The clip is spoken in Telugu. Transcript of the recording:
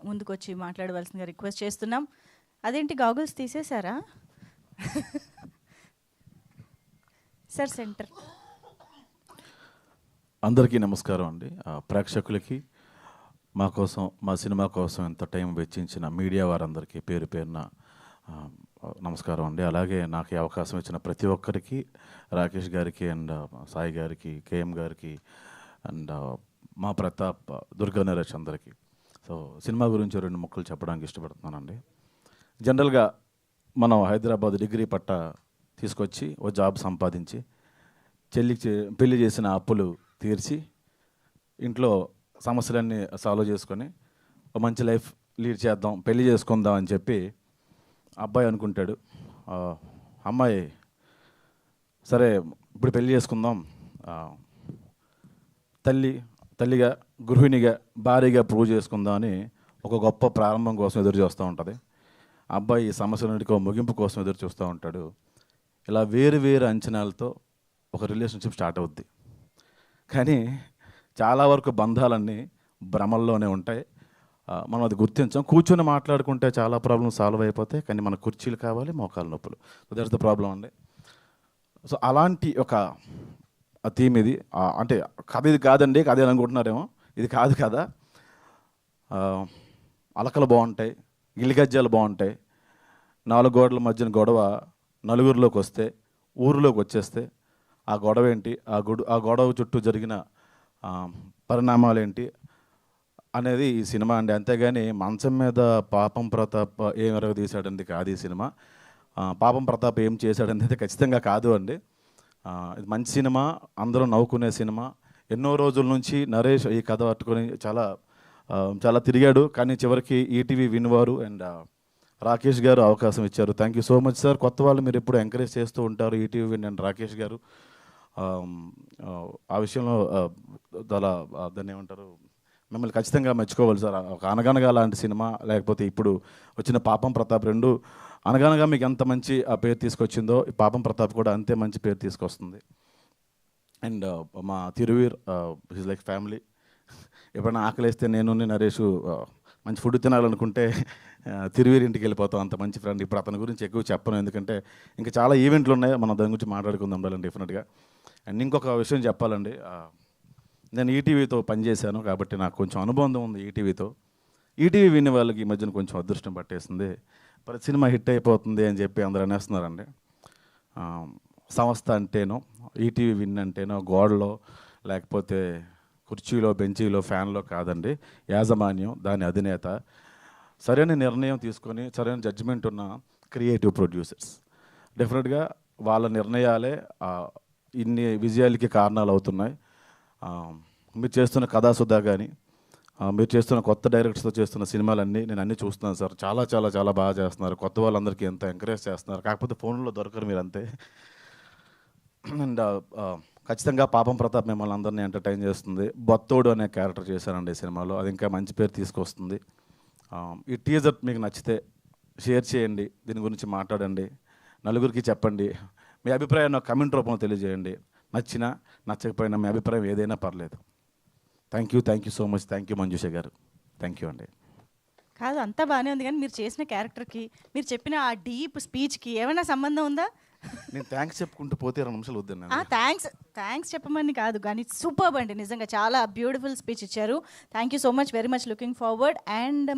ముందుకొచ్చి మాట్లాడవలసిందిగా రిక్వెస్ట్ చేస్తున్నాం. అదేంటి గాగుల్స్ తీసేశారా? Sir centre. అందరికీ నమస్కారం అండి. ప్రేక్షకులకి మా కోసం, మా సినిమా కోసం ఎంత టైం వెచ్చించిన మీడియా వారందరికీ పేరు పేరున నమస్కారం అండి. అలాగే నాకు ఈ అవకాశం ఇచ్చిన ప్రతి ఒక్కరికి, రాకేష్ గారికి అండ్ సాయి గారికి, కేఎం గారికి అండ్ మా ప్రతాప్, దుర్గా నరేష్ అందరికీ. సో సినిమా గురించి 2 ముక్కలు చెప్పడానికి ఇష్టపడుతున్నానండి. జనరల్గా మనం హైదరాబాద్ డిగ్రీ పట్టా తీసుకొచ్చి ఓ జాబ్ సంపాదించి చెల్లికి పెళ్లి చేసిన అప్పులు తీర్చి ఇంట్లో సమస్యలన్నీ సాల్వ్ చేసుకొని ఒక మంచి లైఫ్ లీడ్ చేద్దాం, పెళ్లి చేసుకుందాం అని చెప్పి అబ్బాయి అనుకుంటాడు. అమ్మాయి సరే ఇప్పుడు పెళ్లి చేసుకుందాం, తల్లిగా, గృహిణిగా, భార్యగా ప్రూవ్ చేసుకుందాం అని ఒక గొప్ప ప్రారంభం కోసం ఎదురు చూస్తూ ఉంటుంది. అబ్బాయి ఈ సమస్యలన్నిటికీ ముగింపు కోసం ఎదురు చూస్తూ ఉంటాడు. ఇలా వేరు వేరు అంచనాలతో ఒక రిలేషన్షిప్ స్టార్ట్ అవుద్ది. కానీ చాలా వరకు బంధాలన్నీ భ్రమల్లోనే ఉంటాయి. మనం అది గుర్తించాం. కూర్చొని మాట్లాడుకుంటే చాలా ప్రాబ్లమ్స్ సాల్వ్ అయిపోతాయి. కానీ మన కుర్చీలు కావాలి, మోకాలు నొప్పులు. సో దట్స్ ద ప్రాబ్లం అండి. సో అలాంటి ఒక థీమ్ ఇది. అంటే కథ ఇది కాదండి, కథ అనుకుంటున్నారేమో. ఇది కాదు కదా. అలకలు బాగుంటాయి, గిలిగజ్జాలు బాగుంటాయి. 4 గోడల మధ్యన గొడవ నలుగురిలోకి వస్తే, ఊరిలోకి వచ్చేస్తే ఆ గొడవ ఏంటి, ఆ గొడవ చుట్టూ జరిగిన పరిణామాలు ఏంటి అనేది ఈ సినిమా అండి. అంతేగాని మంచం మీద పాపం ప్రతాప్ ఏం ఎరగ తీశాడండి కాదు ఈ సినిమా. పాపం ప్రతాప్ ఏం చేశాడనేది ఖచ్చితంగా కాదు అండి. ఇది మంచి సినిమా, అందరూ నవ్వుకునే సినిమా. ఎన్నో రోజుల నుంచి నరేష్ ఈ కథ పట్టుకొని చాలా తిరిగాడు. కానీ చివరికి ఈటీవీ విన్వారు అండ్ రాకేష్ గారు అవకాశం ఇచ్చారు. Thank you so much sir. కొత్త వాళ్ళు మీరు ఎప్పుడు ఎంకరేజ్ చేస్తూ ఉంటారు, ఈటీవీ విన్ అండ్ రాకేష్ గారు. ఆ విషయంలో దాన్ని ఏమంటారు, మిమ్మల్ని ఖచ్చితంగా మెచ్చుకోవాలి సార్. ఒక అనగనగా లాంటి సినిమా, లేకపోతే ఇప్పుడు వచ్చిన పాపం ప్రతాప్, 2 అనగనగా మీకు ఎంత మంచి ఆ పేరు తీసుకొచ్చిందో ఈ పాపం ప్రతాప్ కూడా అంతే మంచి పేరు తీసుకొస్తుంది. అండ్ మా తిరువీర్ ఈజ్ లైక్ ఫ్యామిలీ. ఎప్పుడైనా ఆకలిస్తే నేను నరేష్ మంచి ఫుడ్ తినాలనుకుంటే తిరువీర్ ఇంటికి వెళ్ళిపోతాం, అంత మంచి ఫ్రెండ్. ఇప్పుడు అతని గురించి ఎక్కువ చెప్పను, ఎందుకంటే ఇంకా చాలా ఈవెంట్లు ఉన్నాయి, మనం దాని గురించి మాట్లాడుకుందాం ఉండాలండి డెఫినెట్గా. అండ్ ఇంకొక విషయం చెప్పాలండి, నేను ఈటీవీతో పనిచేశాను కాబట్టి నాకు కొంచెం అనుబంధం ఉంది ఈటీవీతో. ఈటీవీ వినే వాళ్ళకి ఈ మధ్యన కొంచెం అదృష్టం పట్టేసింది. ప్రతి సినిమా హిట్ అయిపోతుంది అని చెప్పి అందరూ అనేస్తున్నారండి. సంస్థ అంటేనో, ఈటీవీ విన్ అంటేనో గోడలో, లేకపోతే కుర్చీలో, బెంచీలో, ఫ్యాన్లో కాదండి. యాజమాన్యం, దాని అధినేత, సరైన నిర్ణయం తీసుకొని సరైన జడ్జిమెంట్ ఉన్న క్రియేటివ్ ప్రొడ్యూసర్స్. డెఫినెట్గా వాళ్ళ నిర్ణయాలే ఇన్ని విజయాలకి కారణాలు అవుతున్నాయి. మీరు చేస్తున్న కథాసుధా కానీ, మీరు చేస్తున్న కొత్త డైరెక్టర్స్తో చేస్తున్న సినిమాలన్నీ నేను అన్నీ చూస్తున్నాను సార్. చాలా చాలా చాలా బాగా చేస్తున్నారు. కొత్త వాళ్ళందరికీ ఎంత ఎంకరేజ్ చేస్తున్నారు. కాకపోతే ఫోన్లో దొరకరు మీరు అంతే. అండ్ ఖచ్చితంగా పాపం ప్రతాప్ మిమ్మల్ని అందరినీ ఎంటర్టైన్ చేస్తుంది. బొత్తోడు అనే క్యారెక్టర్ చేశానండి ఈ సినిమాలో, అది ఇంకా మంచి పేరు తీసుకొస్తుంది. ఈ టీజర్ మీకు నచ్చితే షేర్ చేయండి, దీని గురించి మాట్లాడండి, నలుగురికి చెప్పండి. మీ అభిప్రాయాన్ని కమెంట్ రూపంలో తెలియజేయండి. నచ్చినా నచ్చకపోయినా మీ అభిప్రాయం ఏదైనా పర్లేదు. Thank you so much. Thank you Manjusha గారు. థ్యాంక్ యూ అండి. కాదు, అంతా బాగానే ఉంది, కానీ మీరు చేసిన క్యారెక్టర్కి, మీరు చెప్పిన ఆ డీప్ స్పీచ్కి ఏమైనా సంబంధం ఉందా? నేను థ్యాంక్స్ చెప్పుకుంటూ పోతే 2 నిమిషాలు వద్దండి. థ్యాంక్స్ చెప్పమని కాదు, కానీ సూపర్బ్ అండి, నిజంగా చాలా బ్యూటిఫుల్ స్పీచ్ ఇచ్చారు. Thank you so much, very much looking forward. And